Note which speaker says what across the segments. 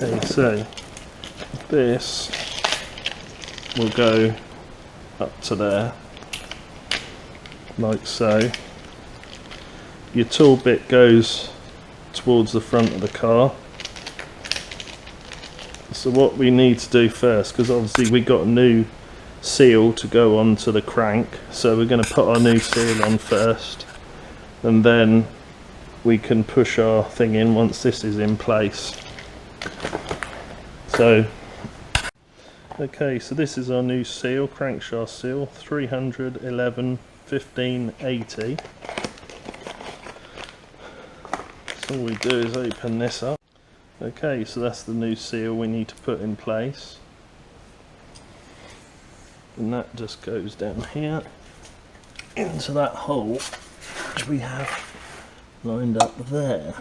Speaker 1: Okay, so this will go up to there, like so. Your tool bit goes towards the front of the car. So what we need to do first, because obviously we got a new seal to go onto the crank, so we're going to put our new seal on first, and then we can push our thing in once this is in place. So okay, so this is our new seal, crankshaft seal, 311 1580. So all we do is open this up. Okay, so that's the new seal we need to put in place, and that just goes down here into that hole which we have lined up there.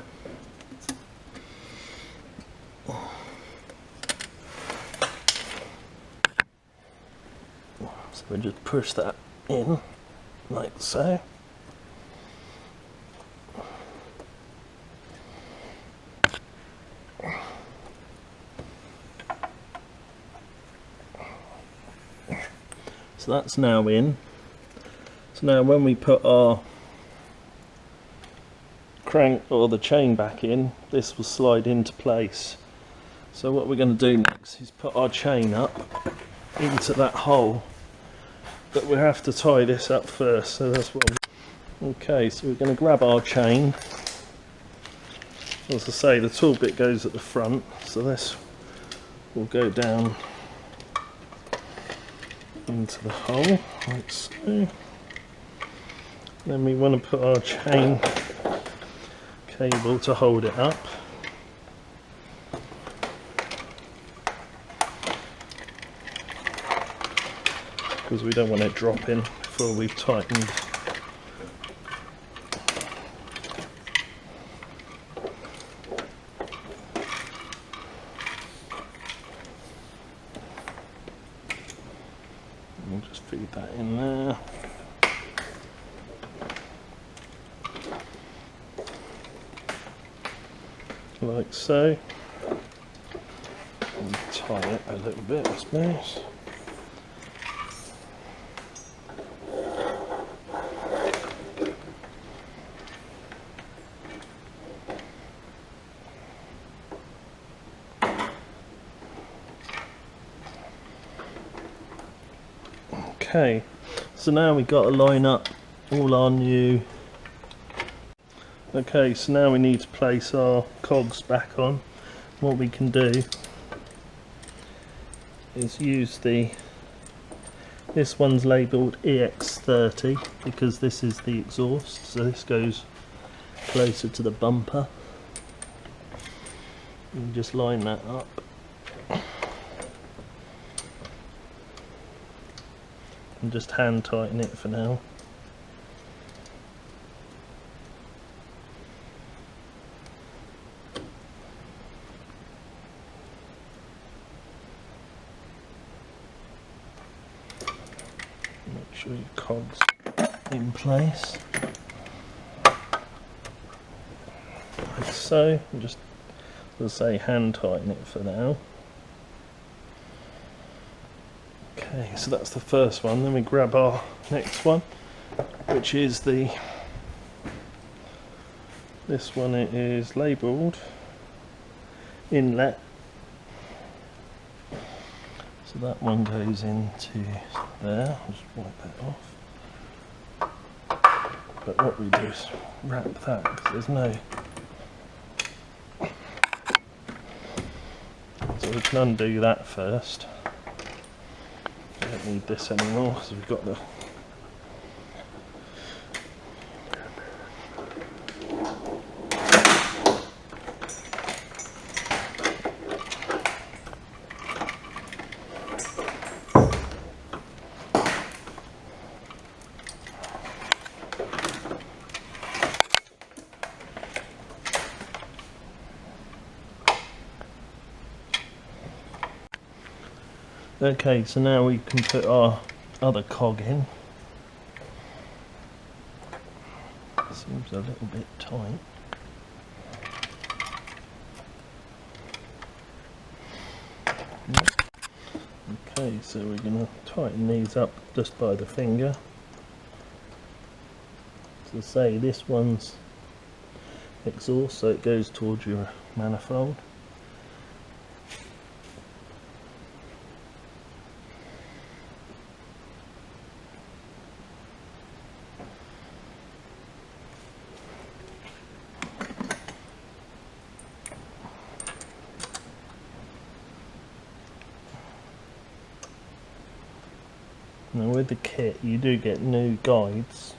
Speaker 1: So we just push that in like so. So that's now in. So now when we put our crank or the chain back in, this will slide into place. So what we're going to do next is put our chain up into that hole, but we have to tie this up first, so that's what okay, so we're going to grab our chain. As I say, the tool bit goes at the front, so this will go down into the hole like so. Then we want to put our chain cable to hold it up. Because we don't want it dropping before we've tightened. We'll just feed that in there. Like so. And tie it a little bit, I suppose. Okay, so now we've got to line up all our new. Okay, so now we need to place our cogs back on. What we can do is use this one's labelled EX30 because this is the exhaust, so this goes closer to the bumper. And just line that up. And just hand tighten it for now. Make sure your cogs in place. Like so. And just, as I say, hand tighten it for now. Okay, so that's the first one. Then we grab our next one, which is this one. It is labelled inlet. So that one goes into there. I'll just wipe that off. But what we do is wrap that because there's no. So we can undo that first. Don't need this anymore because we've got the okay, so now we can put our other cog in. Seems a little bit tight. Okay, so we're going to tighten these up just by the finger. As I say, this one's exhaust, so it goes towards your manifold. Now with the kit you do get new guides,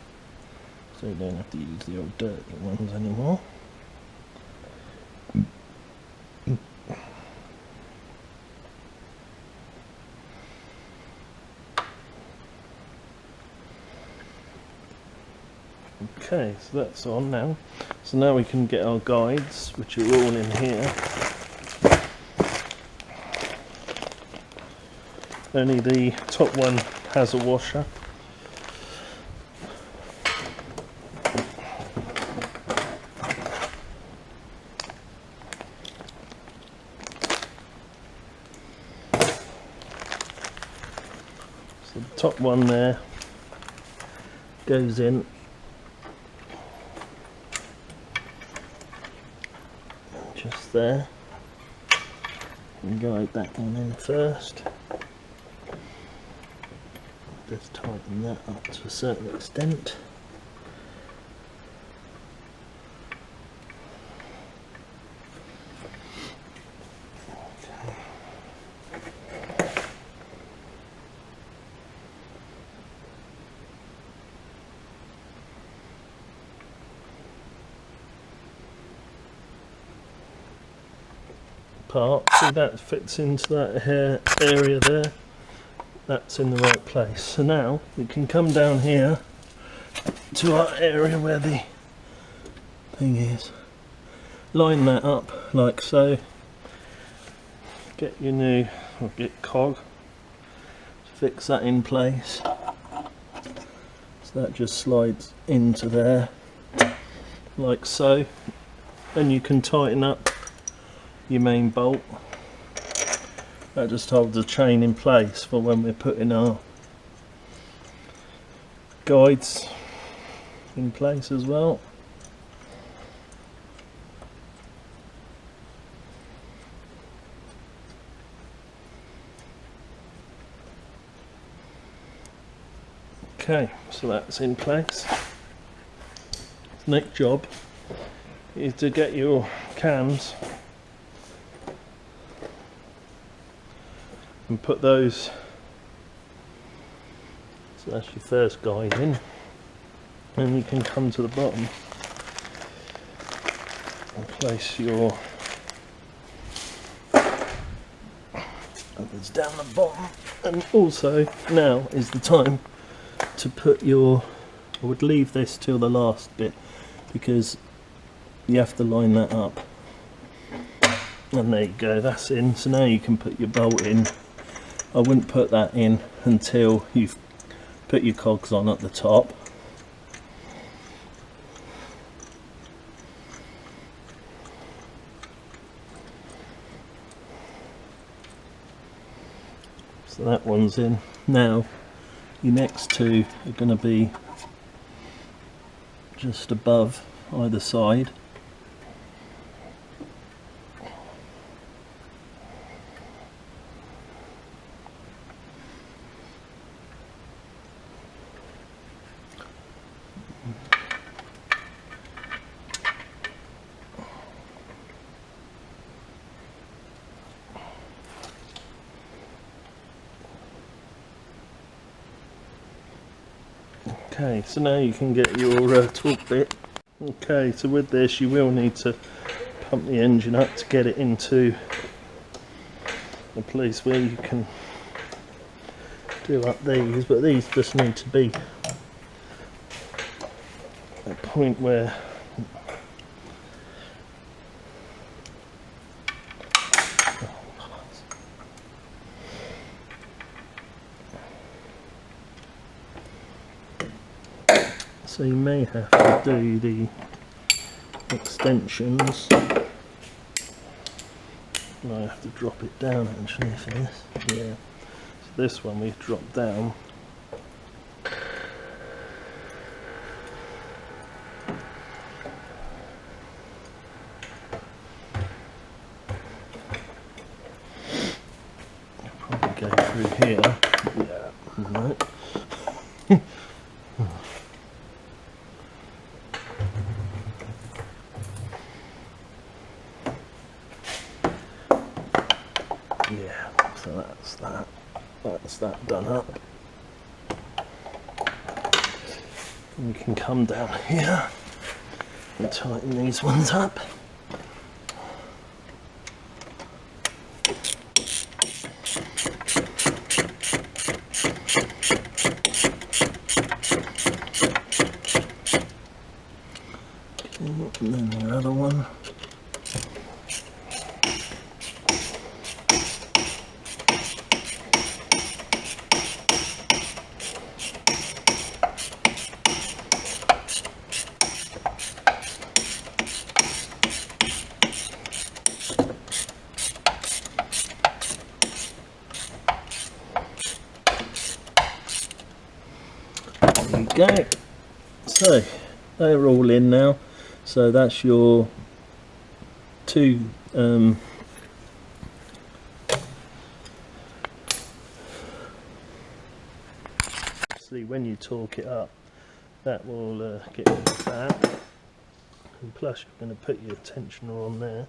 Speaker 1: so you don't have to use the old dirty ones anymore. Okay, so that's on now. So now we can get our guides, which are all in here. Only the top one has a washer. So the top one there goes in. Just there. And guide that one in first. Just tighten that up to a certain extent. Part, see that fits into that hair area there. That's in the right place. So now we can come down here to our area where the thing is. Line that up like so. Get your new, or get cog. Fix that in place. So that just slides into there like so. Then you can tighten up your main bolt. That just holds the chain in place for when we're putting our guides in place as well. Okay, so that's in place. Next job is to get your cams and put those, so that's your first guide in, and you can come to the bottom and place your others down the bottom. And also now is the time to put your, I would leave this till the last bit because you have to line that up, and there you go, that's in. So now you can put your bolt in. I wouldn't put that in until you've put your cogs on at the top. So that one's in. Now your next two are going to be just above either side. Okay, so now you can get your torque bit. Okay, so with this you will need to pump the engine up to get it into a place where you can do up these, but these just need to be a point where so you may have to do the extensions And I have to drop it down actually for this. Yeah. So this one we drop down. Probably go through here. Yeah. No. Yeah, so that's that done up. And we can come down here and tighten these ones up. And then the other one. There you go. So they're all in now. So that's your two see, when you torque it up, that will get rid of that, and plus you're going to put your tensioner on there.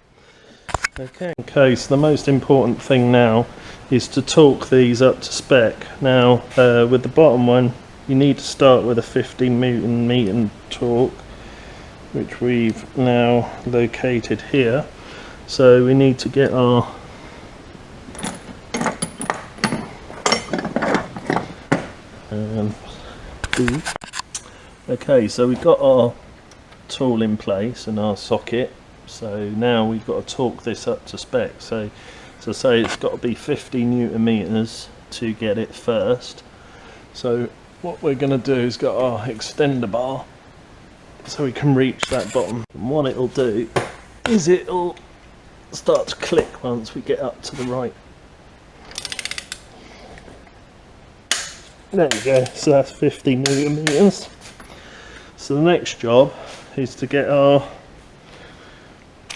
Speaker 1: Okay, so the most important thing now is to torque these up to spec. Now with the bottom one you need to start with a 15 Newton torque, which we've now located here. So we need to get our okay, so we've got our tool in place and our socket. So now we've got to torque this up to spec. So say it's got to be 50 Newton meters to get it first. So what we're going to do is got our extender bar, so we can reach that bottom. And what it'll do is it'll start to click once we get up to the right. There you go, so that's 50 Newton meters. So the next job is to get our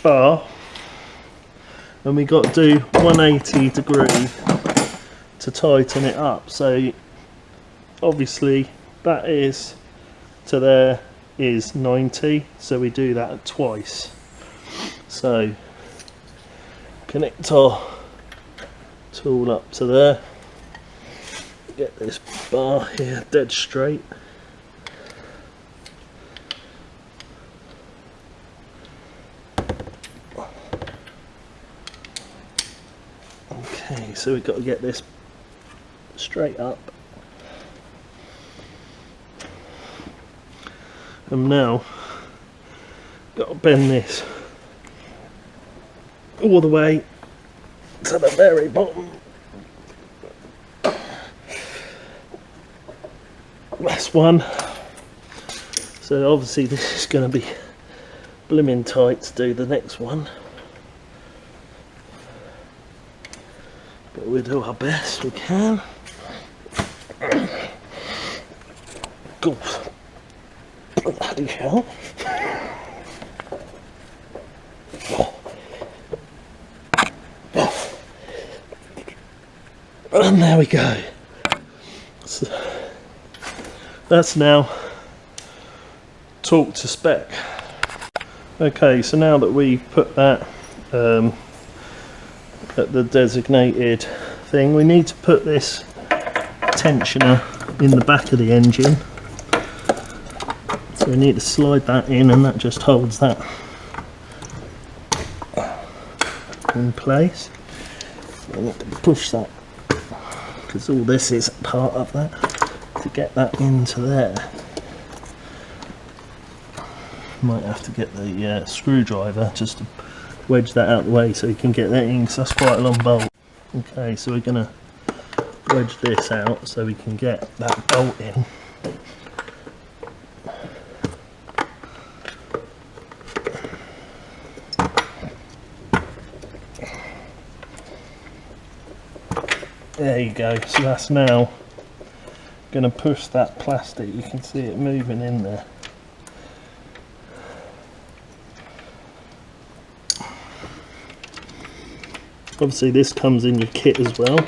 Speaker 1: bar, and we got to do 180 degree to tighten it up. So obviously that is to there is 90, so we do that twice. So connect our tool up to there, get this bar here dead straight. Okay, so we've got to get this straight up. And now got to bend this all the way to the very bottom. That's one. So obviously this is going to be blimmin' tight to do the next one, but we'll do our best we can. Cool. Bloody hell. And there we go. So that's now torqued to spec. Okay, so now that we've put that at the designated thing, we need to put this tensioner in the back of the engine. So we need to slide that in, and that just holds that in place. So I need to push that, because all this is part of that, to get that into there. Might have to get the screwdriver just to wedge that out of the way so you can get that in, because that's quite a long bolt. Okay, so we're going to wedge this out so we can get that bolt in. There you go. So that's now going to push that plastic. You can see it moving in there. Obviously this comes in your kit as well.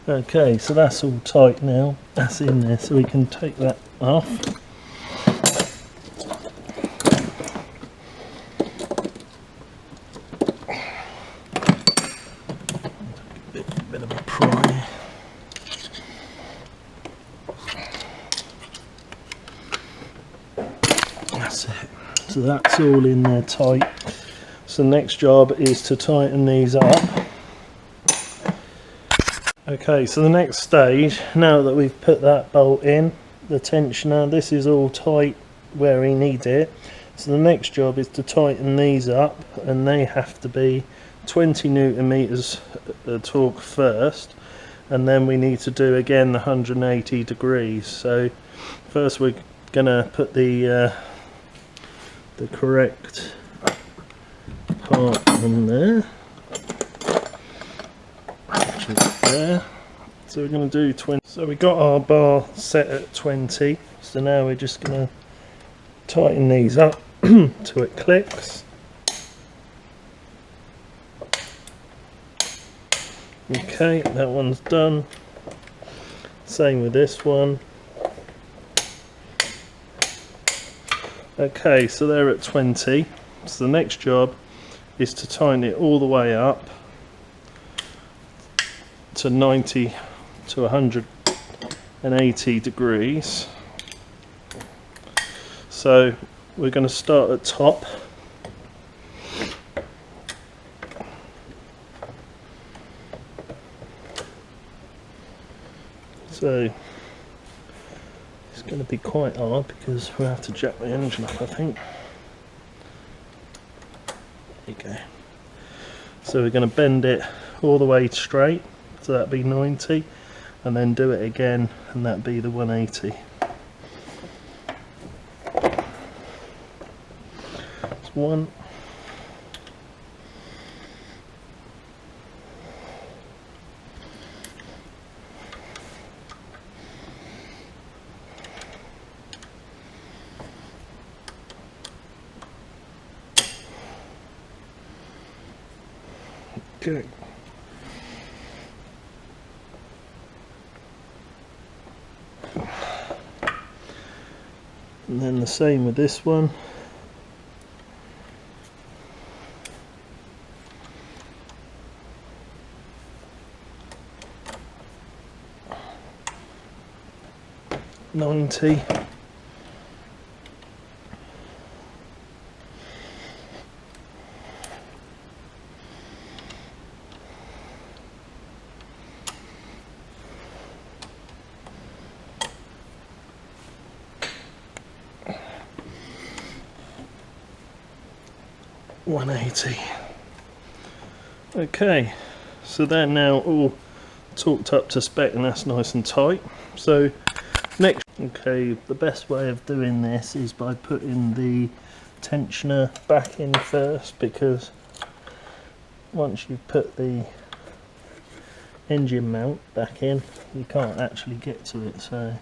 Speaker 1: Okay, so that's all tight now. That's in there, so we can take that off. Bit of a pry. That's it. So that's all in there tight. So the next job is to tighten these up. Okay, so the next stage, now that we've put that bolt in, the tensioner, this is all tight where we need it. So the next job is to tighten these up, and they have to be 20 Newton meters torque first, and then we need to do again the 180 degrees. So first we're gonna put the correct part on there. There. So we're going to do 20. So we got our bar set at 20. So now we're just going to tighten these up till it clicks. Okay, that one's done. Same with this one. Okay, so they're at 20. So the next job is to tighten it all the way up to 90 to 180 degrees. So we're going to start at top. So it's going to be quite hard because we'll have to jack the engine up, I think. There you go. So we're going to bend it all the way straight. So that'd be 90, and then do it again, and that'd be the 180. That's one. Okay. And then the same with this one. $90. $180. Okay, so they're now all torqued up to spec, and that's nice and tight. So next, okay, the best way of doing this is by putting the tensioner back in first, because once you've put the engine mount back in, you can't actually get to it. So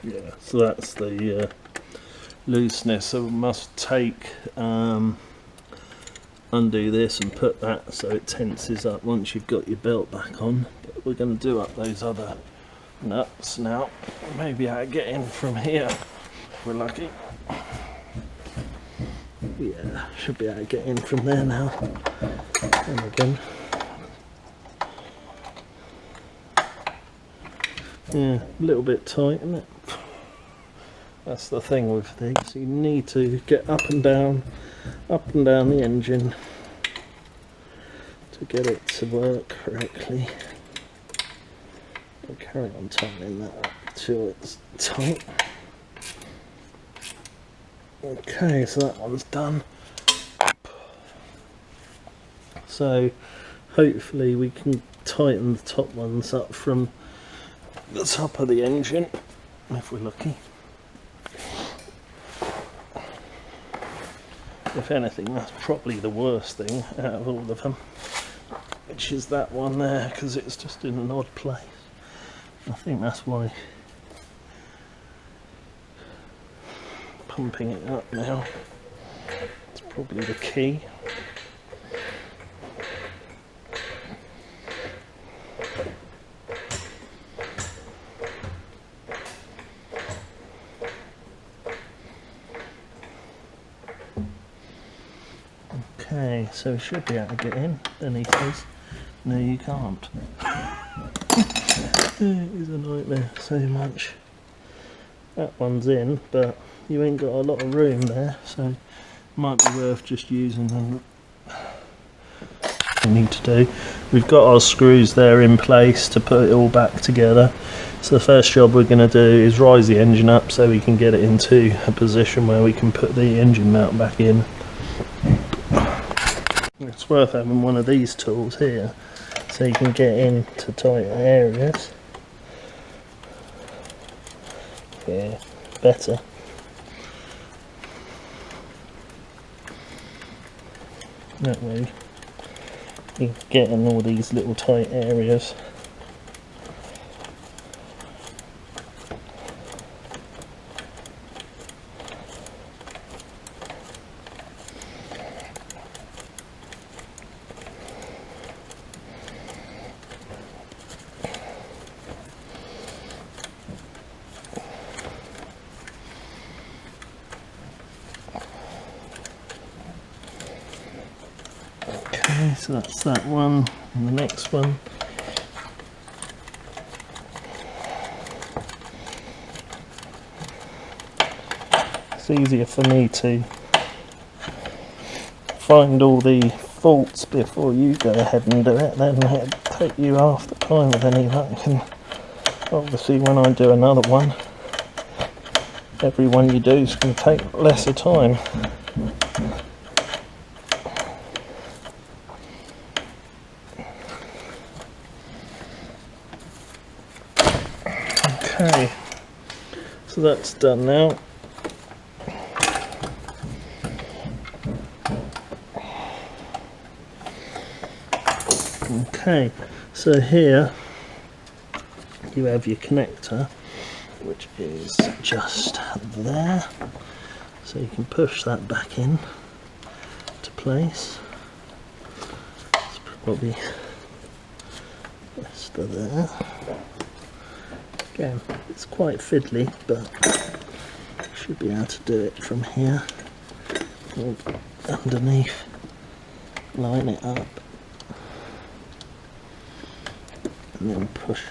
Speaker 1: Yeah, so that's the looseness. So we must take undo this and put that so it tenses up once you've got your belt back on. But we're going to do up those other nuts now. Maybe I'll get in from here if we're lucky. Yeah, should be able to get in from there now. And again. Yeah, a little bit tight, isn't it? That's the thing with these. You need to get up and down the engine to get it to work correctly. I'll carry on tightening that up till it's tight. Okay, so that one's done. So hopefully we can tighten the top ones up from the top of the engine if we're lucky. If anything, that's probably the worst thing out of all of them, which is that one there, because it's just in an odd place. I think that's why pumping it up now is probably the key. Okay, so we should be able to get in. Then he says, no you can't. It is a nightmare so much. That one's in, but you ain't got a lot of room there, so it might be worth just using them. We need to do. We've got our screws there in place to put it all back together. So the first job we're going to do is rise the engine up so we can get it into a position where we can put the engine mount back in. It's worth having one of these tools here so you can get into tighter areas. Yeah, better. That way you can get in all these little tight areas. Okay, so that's that one, and the next one. It's easier for me to find all the faults before you go ahead and do it, then it'll take you half the time with any luck. And obviously when I do another one, every one you do is going to take lesser time. Okay, so that's done now. Okay, so here you have your connector, which is just there, so you can push that back in to place. It's probably best there. Again, it's quite fiddly, but should be able to do it from here. Underneath, line it up, and then push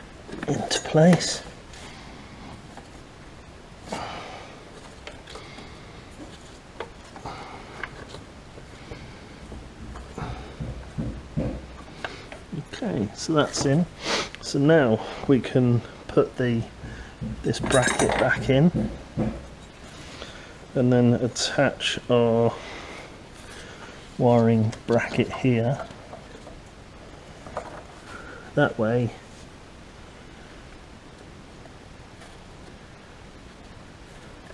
Speaker 1: into place. Okay, so that's in. So now we can put this bracket back in and then attach our wiring bracket here. That way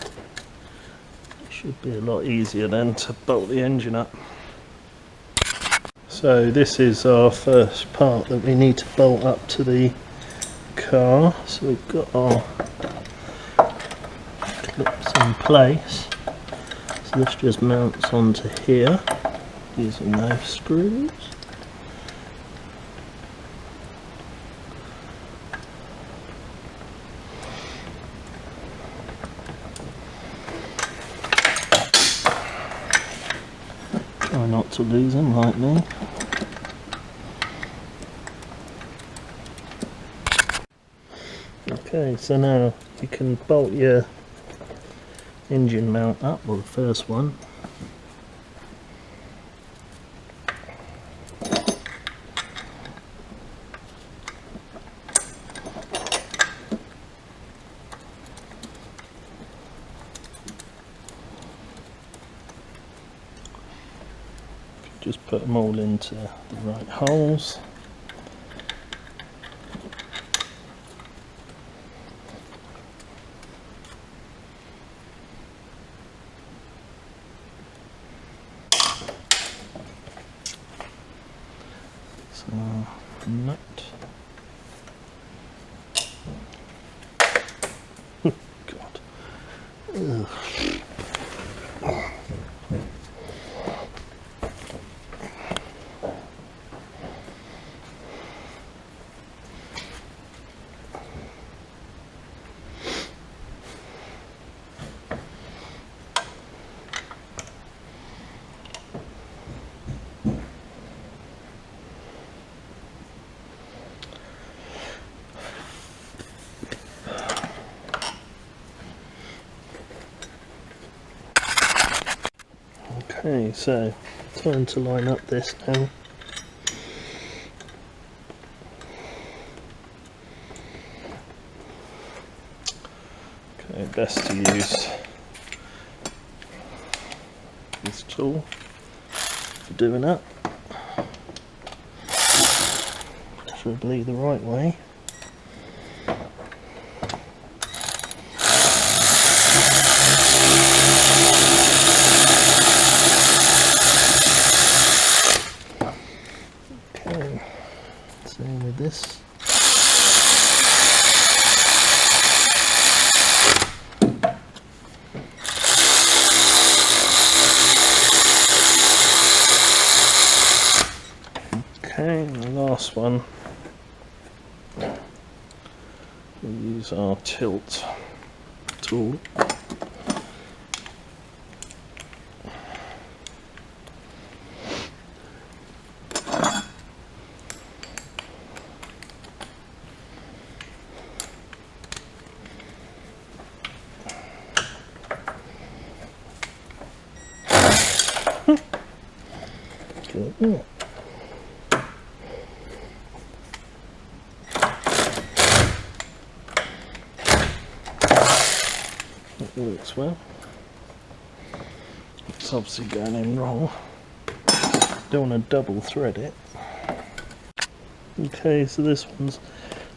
Speaker 1: it should be a lot easier then to bolt the engine up. So this is our first part that we need to bolt up to the car. So we've got our clips in place. So this just mounts onto here using those screws. Try not to lose them like me. Okay, so now you can bolt your engine mount up, or the first one. Just put them all into the right holes. So, nut. God. Ugh. Okay, so time to line up this now. Okay, best to use this tool for doing that. Preferably the right way. Same with this. Okay, and the last one, we'll use our tilt tool. Good. That works well. It's obviously going in wrong. Don't want to double thread it. Okay, so this one's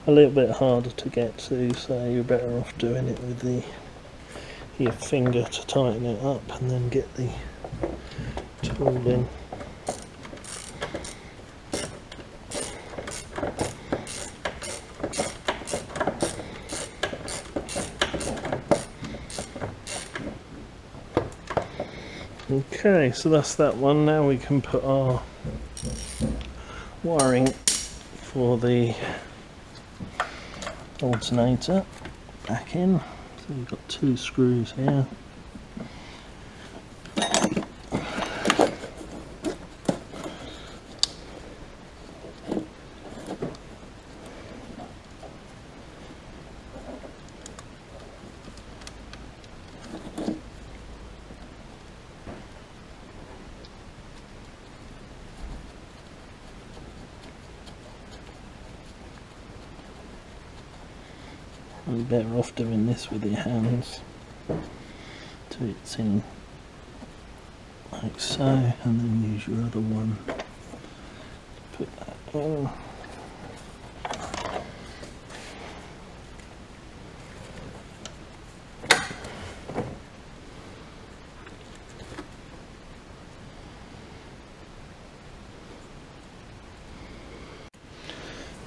Speaker 1: a little bit harder to get to, so you're better off doing it with your finger to tighten it up and then get the tool in. Okay, so that's that one. Now we can put our wiring for the alternator back in. So we've got 2 screws here. You're better off doing this with your hands. So it's in like so, and then use your other one to put that in.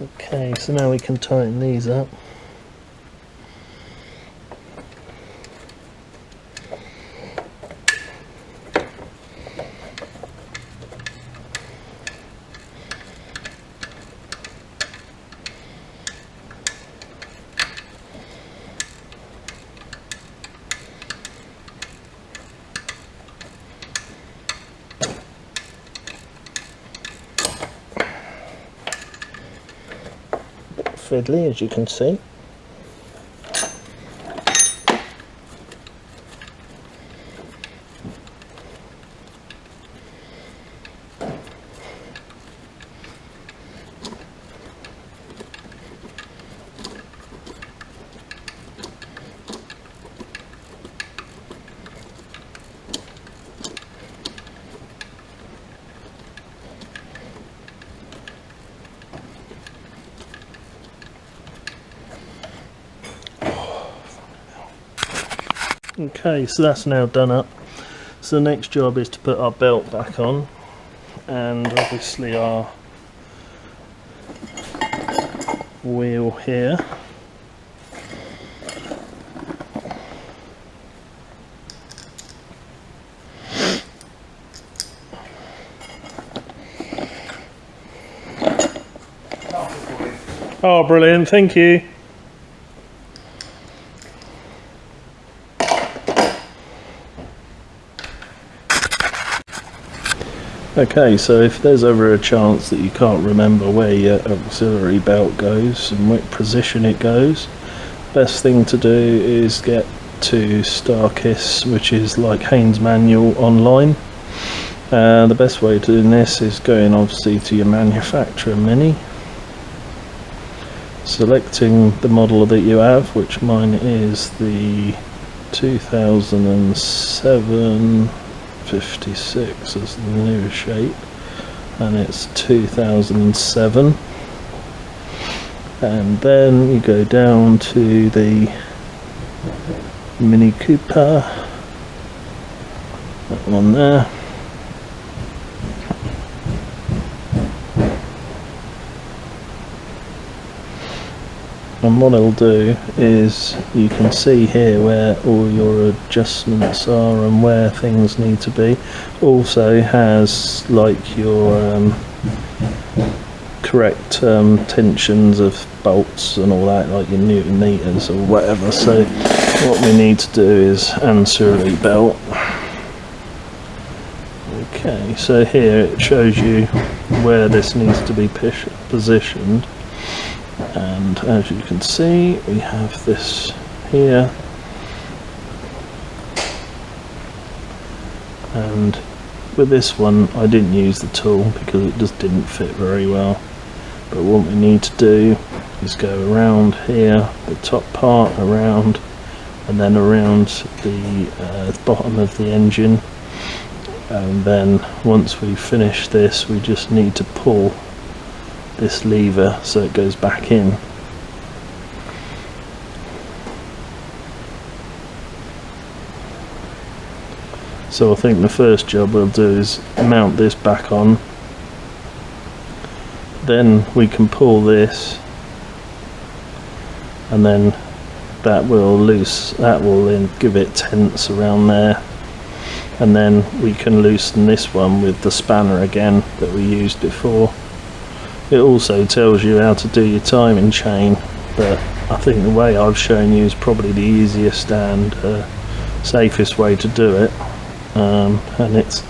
Speaker 1: Okay, so now we can tighten these up. fiddly, as you can see. Okay, so that's now done up. So the next job is to put our belt back on, and obviously our wheel here. Oh, brilliant, thank you. Okay, so if there's ever a chance that you can't remember where your auxiliary belt goes and what position it goes, best thing to do is get to Starkiss, which is like Haynes Manual online. The best way to do this is going obviously to your manufacturer menu, selecting the model that you have, which mine is the 2007 56 as the new shape, and it's 2007, and then you go down to the Mini Cooper, that one there, and what it'll do is you can see here where all your adjustments are and where things need to be. Also has like your correct tensions of bolts and all that, like your newton meters or whatever. So what we need to do is ancillary belt. Okay, so here it shows you where this needs to be positioned. And as you can see, we have this here, and with this one I didn't use the tool because it just didn't fit very well, but what we need to do is go around here, the top part around, and then around the bottom of the engine, and then once we finish this we just need to pull this lever so it goes back in. So I think the first job we'll do is mount this back on, then we can pull this, and then that will then give it tense around there, and then we can loosen this one with the spanner again that we used before. It also tells you how to do your timing chain, but I think the way I've shown you is probably the easiest and safest way to do it. And it's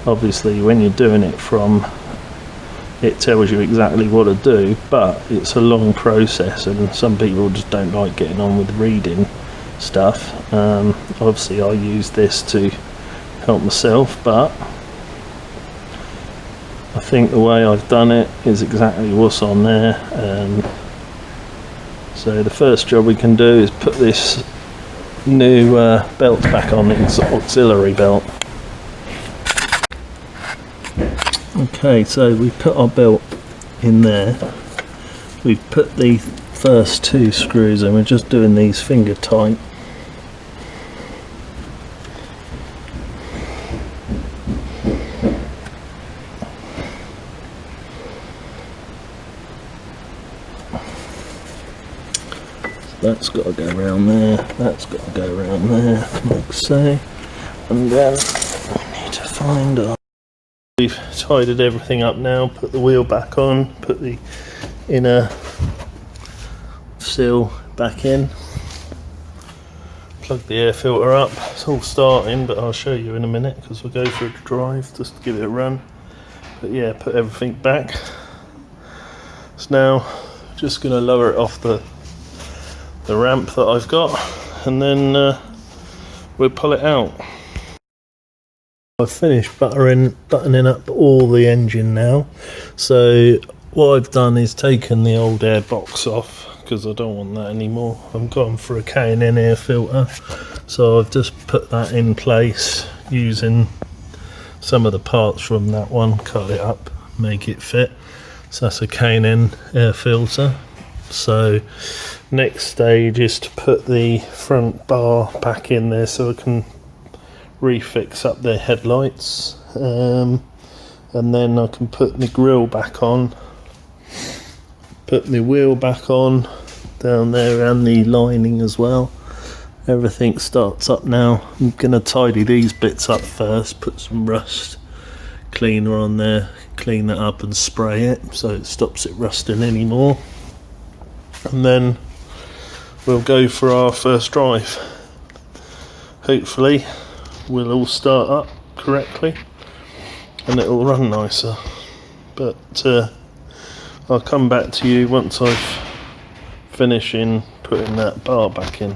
Speaker 1: obviously when you're doing it from, it tells you exactly what to do, but it's a long process and some people just don't like getting on with reading stuff. Obviously I use this to help myself, but I think the way I've done it is exactly what's on there. So the first job we can do is put this new belt back on, its auxiliary belt. Okay, so we put our belt in there. We've put the first two screws in, we're just doing these finger tight. That's got to go around there, that's got to go around there, like so, and then we need to find our... We've tidied everything up now, put the wheel back on, put the inner seal back in, plug the air filter up. It's all starting, but I'll show you in a minute because we'll go for a drive just to give it a run. But yeah, put everything back. So now just going to lower it off the ramp that I've got, and then we'll pull it out. I've finished buttoning up all the engine now. So what I've done is taken the old air box off, because I don't want that anymore. I'm going for a K&N air filter, so I've just put that in place using some of the parts from that one, cut it up, make it fit. So that's a K&N air filter. So next stage is to put the front bar back in there so I can refix up their headlights, and then I can put the grille back on, put the wheel back on down there, and the lining as well. Everything starts up now. I'm going to tidy these bits up first, put some rust cleaner on there, clean that up and spray it so it stops it rusting anymore, and then we'll go for our first drive. Hopefully we'll all start up correctly and it'll run nicer, but I'll come back to you once I've finished putting that bar back in.